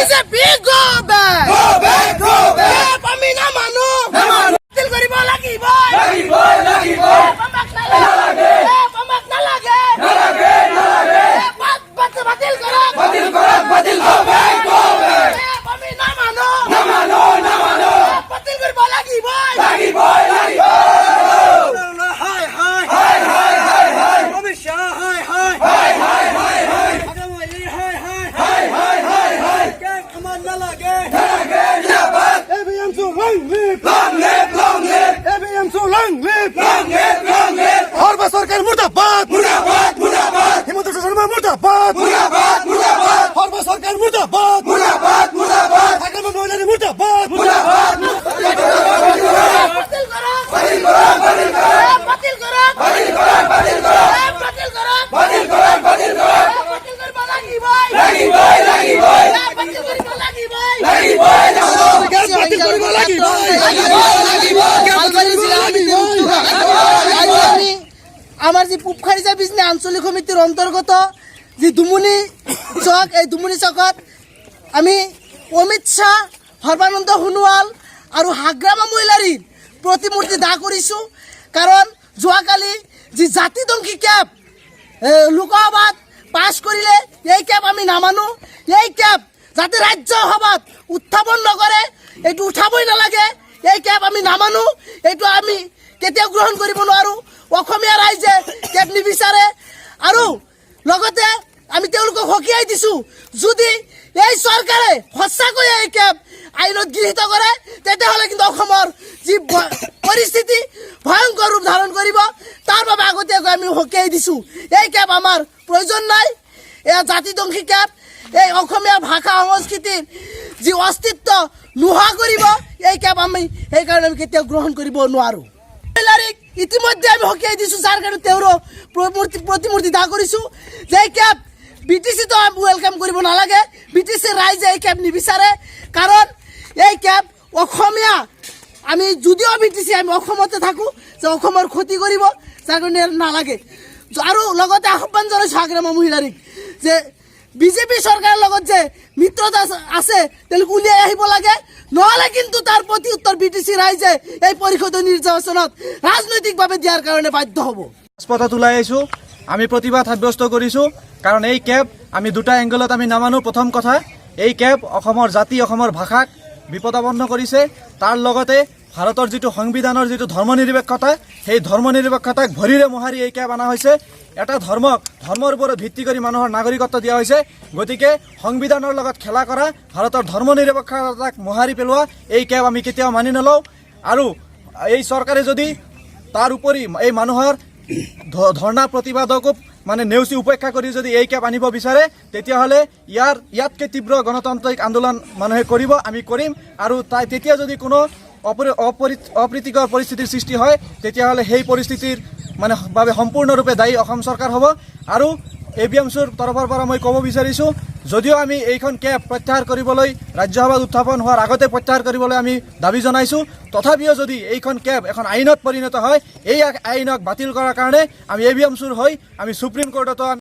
BJP go back. Go back, go back. আমি না মানু বাতিল কৰিব লাগিব আমাক নালাগে বাতিল কৰক Go back, go back. আমি না মানু বাতিল কৰিব লাগিব সৰকাৰ মুৰ্দাবাদ হিমন্ত বিশ্ব শৰ্মা মুৰ্দাবাদ সৰকাৰ মুৰ্দাবাদ আগামী মহিলাদেৰ মুৰ্দাবাদ বাতিল কৰক আমার যে পুবখারিজা বিজনী আঞ্চলিক সমিতির অন্তর্গত যে দুমুনি চক এই দুমুনি চকত আমি অমিত শাহ সর্বানন্দ সোণোৱাল আৰু হাগ্ৰামা মহিলাৰীৰ প্ৰতিমূৰ্তি দাহ কৰিছোঁ কাৰণ যোৱাকালি যি জাতিদংশী কেব লোকসভাত পাছ কৰিলে এই কেব আমি নামানো এই কেব যাতে ৰাজ্য সভাত উত্থাপন নকৰে এইটো উঠাবই নালাগে এই কেব আমি নামানো এইটো আমি কেতিয়াও গ্ৰহণ কৰিব নোৱাৰোঁ অসমীয়া ৰাইজে কেব নিবিচাৰে আৰু লগতে আমি তেওঁলোকক সকীয়াই দিছোঁ যদি এই চৰকাৰে সঁচাকৈয়ে এই কেব আইনত গৃহীত কৰে তেতিয়াহ'লে কিন্তু অসমৰ যি পৰিস্থিতি ভয়ংকৰ ৰূপ ধাৰণ কৰিব তাৰ বাবে আগতীয়াকৈ আমি সকীয়াই দিছোঁ এই কেব আমাৰ প্ৰয়োজন নাই এয়া জাতিদংশী কেব এই অসমীয়া ভাষা সংস্কৃতিৰ যি অস্তিত্ব নোহোৱা কৰিব এই কেব আমি সেইকাৰণে আমি কেতিয়াও গ্ৰহণ কৰিব নোৱাৰোঁ ইতিমধ্যে আমি সকীয়াই দিছোঁ যাৰ কাৰণে তেওঁৰো প্ৰতিমূৰ্তি দাহ কৰিছোঁ যে এই কেব BTC-তো ৱেলকাম কৰিব নালাগে BTC ৰাইজে এই কেব নিবিচাৰে কাৰণ এই কেব অসমীয়া আমি যদিও BTC আমি অসমতে থাকোঁ যে অসমৰ ক্ষতি কৰিব যাৰ কাৰণে নালাগে আৰু লগতে আহ্বান জনাইছোঁ হাগ্ৰামা মহিলাৰীক যে বিজেপি চৰকাৰৰ লগত যে মিত্ৰতা আছে তেওঁলোক উলিয়াই আহিব লাগে নহ'লে কিন্তু তাৰ প্ৰতি উত্তৰ BTC ৰাইজে এই পৰিষদীয় নিৰ্বাচনত ৰাজনৈতিকভাৱে দিয়াৰ কাৰণে বাধ্য হ'ব ৰাজপথত ওলাই আহিছোঁ আমি প্ৰতিবাদ সাব্যস্ত কৰিছোঁ কাৰণ এই কেব আমি দুটা এংগলত আমি নামানো প্ৰথম কথা এই কেব অসমৰ জাতি অসমৰ ভাষাক বিপদাপন্ন কৰিছে তাৰ লগতে ভাৰতৰ যিটো সংবিধানৰ যিটো ধৰ্মনিৰপেক্ষতা সেই ধৰ্মনিৰপেক্ষতাক ভৰিৰে মোহাৰি এই কেব অনা হৈছে এটা ধৰ্মৰ ওপৰত ভিত্তি কৰি মানুহৰ নাগৰিকত্ব দিয়া হৈছে গতিকে সংবিধানৰ লগত খেলা কৰা ভাৰতৰ ধৰ্মনিৰপেক্ষতাক মোহাৰি পেলোৱা এই কেব আমি কেতিয়াও মানি নলওঁ আৰু এই চৰকাৰে যদি তাৰ উপৰি এই মানুহৰ ধৰ্ণা প্ৰতিবাদকো মানে নেওচি উপেক্ষা কৰি যদি এই কেব আনিব বিচাৰে তেতিয়াহ'লে ইয়াতকৈ তীব্ৰ গণতান্ত্ৰিক আন্দোলন মানুহে কৰিব আমি কৰিম আৰু তেতিয়া যদি কোনো অপ্ৰীতিকৰ পৰিস্থিতিৰ সৃষ্টি হয় তেতিয়াহ'লে সেই পৰিস্থিতিৰ মানে বাবে সম্পূৰ্ণৰূপে দায়ী অসম চৰকাৰ হ'ব আৰু ABMCৰ তৰফৰ পৰা মই ক'ব বিচাৰিছোঁ যদিও আমি এইখন কেব প্ৰত্যাহাৰ কৰিবলৈ ৰাজ্যসভাত উত্থাপন হোৱাৰ আগতে প্ৰত্যাহাৰ কৰিবলৈ আমি দাবী জনাইছোঁ তথাপিও যদি এইখন কেব এখন আইনত পৰিণত হয় এই আইনক বাতিল কৰাৰ কাৰণে আমি ABMCৰ হৈ আমি সুপ্ৰিম কোৰ্টতো